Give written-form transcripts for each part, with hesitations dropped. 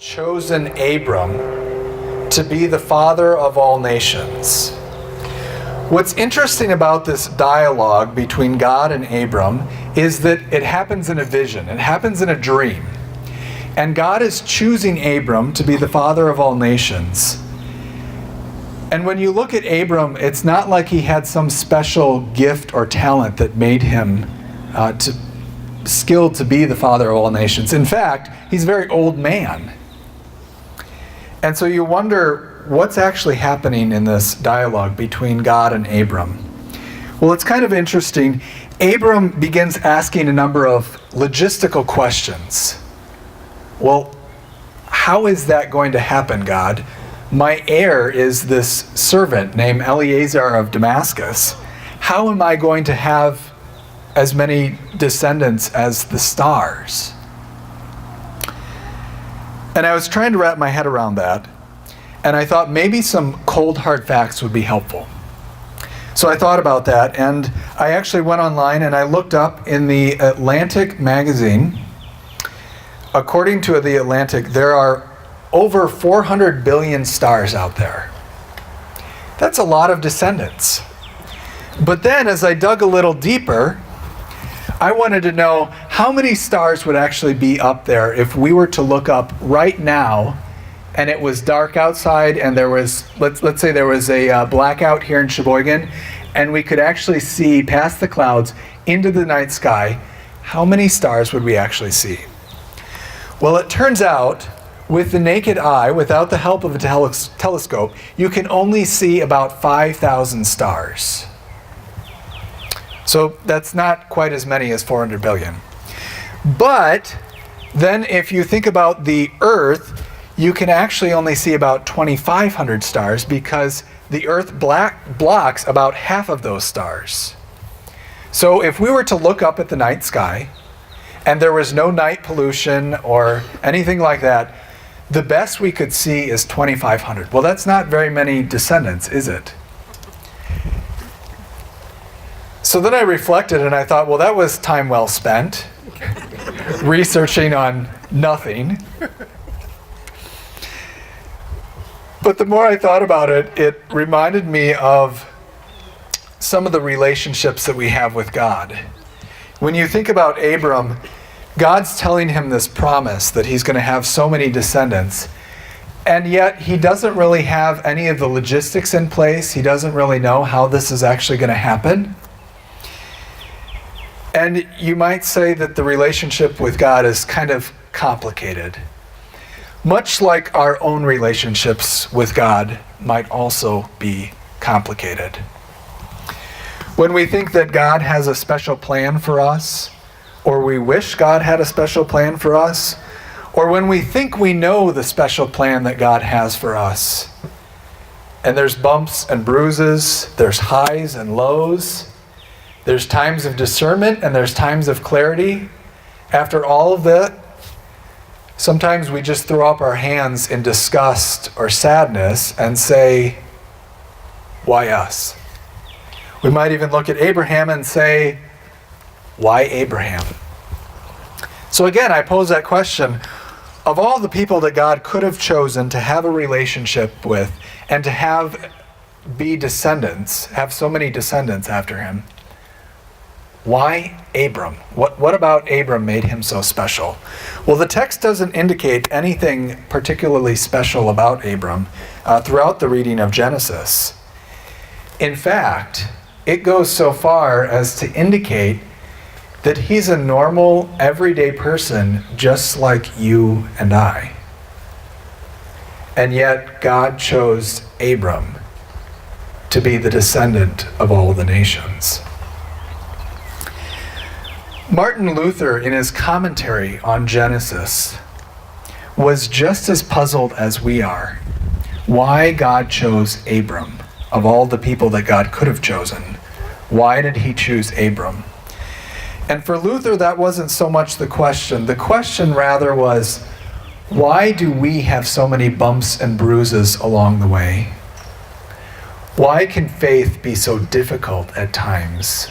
chosen Abram to be the father of all nations. What's interesting about this dialogue between God and Abram is that it happens in a vision. It happens in a dream. And God is choosing Abram to be the father of all nations. And when you look at Abram, it's not like he had some special gift or talent that made him skilled to be the father of all nations. In fact, he's a very old man. And so you wonder what's actually happening in this dialogue between God and Abram. Well, it's kind of interesting. Abram begins asking a number of logistical questions. Well, how is that going to happen, God? My heir is this servant named Eliezer of Damascus. How am I going to have as many descendants as the stars? And I was trying to wrap my head around that, and I thought maybe some cold hard facts would be helpful. So I thought about that, and I actually went online and I looked up in the Atlantic magazine. According to the Atlantic, there are over 400 billion stars out there. That's a lot of descendants. But then as I dug a little deeper, I wanted to know how many stars would actually be up there if we were to look up right now and it was dark outside and there was, let's say there was a blackout here in Sheboygan and we could actually see past the clouds into the night sky. How many stars would we actually see? Well, it turns out with the naked eye, without the help of a telescope, you can only see about 5,000 stars. So that's not quite as many as 400 billion. But then if you think about the Earth, you can actually only see about 2,500 stars because the Earth blocks about half of those stars. So if we were to look up at the night sky and there was no night pollution or anything like that, the best we could see is 2,500. Well, that's not very many descendants, is it? So then I reflected and I thought, well, that was time well spent researching on nothing. But the more I thought about it, it reminded me of some of the relationships that we have with God. When you think about Abram, God's telling him this promise that he's going to have so many descendants, and yet he doesn't really have any of the logistics in place. He doesn't really know how this is actually going to happen. And you might say that the relationship with God is kind of complicated. Much like our own relationships with God might also be complicated. When we think that God has a special plan for us, or we wish God had a special plan for us, or when we think we know the special plan that God has for us, and there's bumps and bruises, there's highs and lows, there's times of discernment and there's times of clarity. After all of that, sometimes we just throw up our hands in disgust or sadness and say, why us? We might even look at Abraham and say, why Abraham? So again, I pose that question. Of all the people that God could have chosen to have a relationship with and to be descendants, have so many descendants after him, why Abram? What about Abram made him so special? Well, the text doesn't indicate anything particularly special about Abram throughout the reading of Genesis. In fact, it goes so far as to indicate that he's a normal, everyday person just like you and I. And yet God chose Abram to be the descendant of all the nations. Martin Luther, in his commentary on Genesis, was just as puzzled as we are why God chose Abram. Of all the people that God could have chosen, why did he choose Abram? And for Luther, that wasn't so much the question. The question rather was, why do we have so many bumps and bruises along the way? Why can faith be so difficult at times?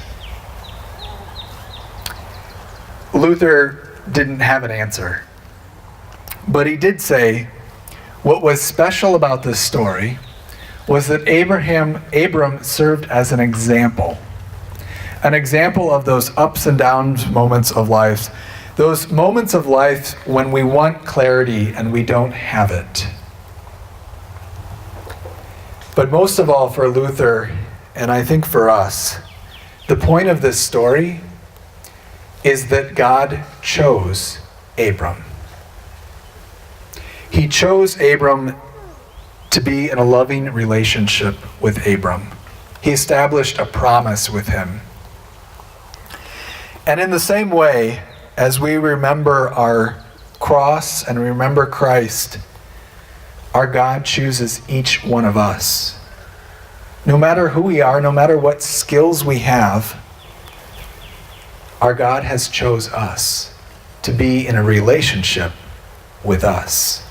Luther didn't have an answer. But he did say what was special about this story was that Abram served as an example of those ups and downs moments of life, those moments of life when we want clarity and we don't have it. But most of all for Luther, and I think for us, the point of this story is that God chose Abram. He chose Abram to be in a loving relationship with Abram. He established a promise with him. And in the same way, as we remember our cross and remember Christ, our God chooses each one of us. No matter who we are, no matter what skills we have, our God has chose us to be in a relationship with us.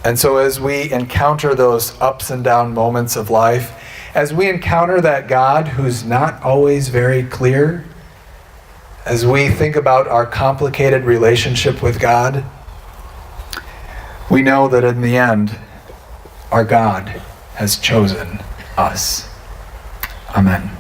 And so as we encounter those ups and down moments of life, as we encounter that God who's not always very clear, as we think about our complicated relationship with God, we know that in the end, our God has chosen us. Amen.